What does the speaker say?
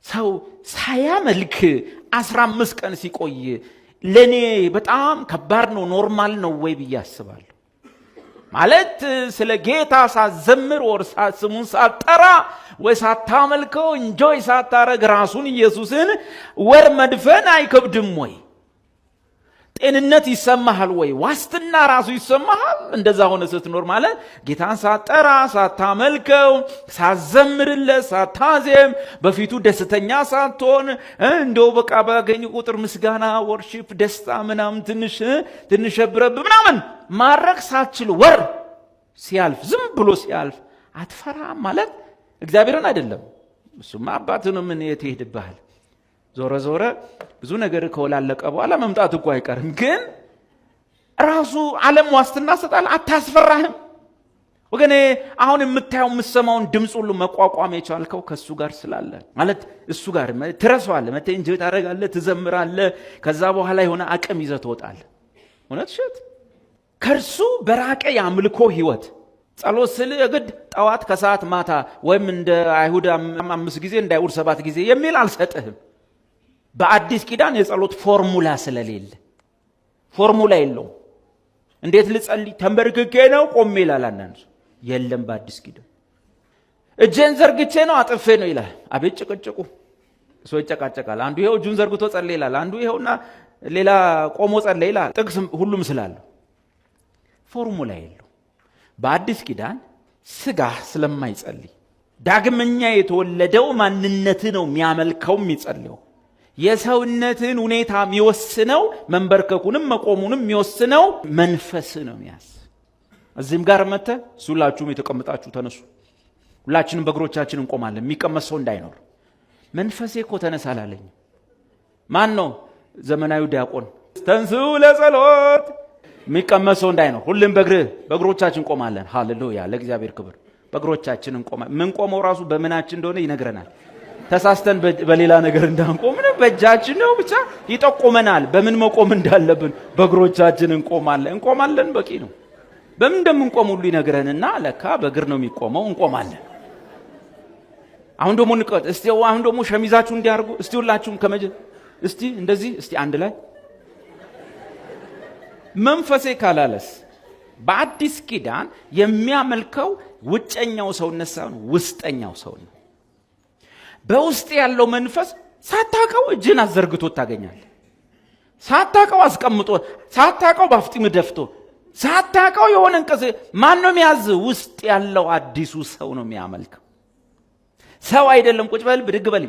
ሰው ሳያመልክ 15 ቀን ሲቆይ ለኔ በጣም ከባድ ነው ኖርማል ነው ወይ ብዬ አስባለሁ። ማለት ስለ ጌታ ሳዘምር ወር ስሙን ሳጠራ ወይ ሳታመልከው እንጆይ ሳታረግ ራሱን ኢየሱስን ወር መድፈን አይከብድም ወይ? ጤንነት ይሰማሃል ወይ? ዋስትና ራሱ ይሰማሃል? እንደዛ ሆነ ስትኖር ማለት ጌታን ሳጠራ ሳታመልከው ሳዘምርለት ሳታዜም በፊቱ ደስተኛ ሳትሆን እንደው በቃ ባገኝ ቁጥር ምስጋና ወርሺፕ ደስታ ምናምን ትንሽ ብረብ ምናምን ማረክ ሳትችል ወር ሲያልፍ ዝም ብሎ ሲያልፍ አትፈራም ማለት እግዚአብሔርን አይደለም። እሱማ አባትህ ነው። ምን የትሄድብሃል? ዞረ ብዙ ነገር ከወላለቀ በኋላ መምጣት እኮ አይቀርም። ግን ራሱ ዓለም ዋስትና ሰጣል። አታስፈራህም ወገኔ? አሁን የምታየው የምትሰማውን ድምፅ ሁሉ መቋቋም የቻልከው ከሱ ጋር ስላለ ማለት እሱ ጋር ትረሳዋለህ። መተህ እንጂ ታረጋለህ፣ ትዘምራለህ። ከዛ በኋላ የሆነ አቅም ይዘህ ትወጣለህ። እውነት ሸት ከርሱ በራቀ የአምልኮ ህይወት ጸሎት ስል ግድ ጠዋት ከሰዓት ማታ ወይም እንደ አይሁድ 5 ጊዜ እንደ አይሁድ 7 ጊዜ የሚል አልሰጥህም። በአዲስ ኪዳን የጸሎት ፎርሙላ ስለሌለ ፎርሙላ የለው። እንዴት ልጸልይ ተንበርክኬ ነው ቆሜ ይላል አንዳንዱ። የለም በአዲስ ኪዳን እጄን ዘርግቼ ነው አጥፌ ነው ይላል። አቤት ጭቅጭቁ! ሰው ይጨቃጨቃል። አንዱ ይሄው እጁን ዘርግቶ ጸልይ ይላል፣ አንዱ ይሄውና ሌላ ቆሞ ጸልይ ይላል። ጥቅስ ሁሉም ስላለው ፎርሙላ የለው። በአዲስ ኪዳን ስጋ ስለማይጸልይ ዳግመኛ የተወለደው ማንነት ነው የሚያመልከው የሚጸልየው። የሰውነትን ሁኔታ የሚወስነው መንበርከኩንም መቆሙንም የሚወስነው መንፈስ ነው የሚያስ። እዚህም ጋር መተ ሁላችሁም የተቀመጣችሁ ተነሱ። ሁላችንም በእግሮቻችን እንቆማለን። የሚቀመጥ ሰው እንዳይኖር። መንፈሴ እኮ ተነሳ አላለኝ። ማን ነው? ዘመናዊ ዲያቆን ተንሱ ለጸሎት። የሚቀመጥ ሰው እንዳይኖር። ሁሉም በእግሮቻችን እንቆማለን። ሃሌሉያ! ለእግዚአብሔር ክብር። በእግሮቻችን እንቆማለን። ምን ቆመው ራሱ በመናችን እንደሆነ ይነግረናል። ተሳስተን በሌላ ነገር እንዳንቆም በእጃችን ነው ብቻ ይጠቁመናል በምን መቆም እንዳለብን። በእግሮቻችን እንቆማለን በቂ ነው። በምን እንደምንቆም ሁሉ ይነግረንና ለካ በእግር ነው የሚቆመው። እንቆማለን። አሁን ደግሞ ንቀት እስቲ አሁን ደግሞ ሸሚዛችሁ እንዲያርጉ እስቲ ሁላችሁም እስቲ እንደዚህ እስቲ አንድ ላይ መንፈሴ ካላለስ በአዲስ ኪዳን የሚያመልከው ውጨኛው ሰውነት ሳይሆን ውስጠኛው ሰው ነው። በውስጥ ያለው መንፈስ ሳታቀው እጅን አዘርግቶ ታገኛለህ። ሳታቀው አስቀምጦ፣ ሳታቀው ባፍጢም ደፍቶ፣ ሳታቀው የሆነ እንቀስ ማን ነው የሚያዝ? ውስጥ ያለው አዲሱ ሰው ነው የሚያመልከው። ሰው አይደለም ቁጭ በል ብድግ በል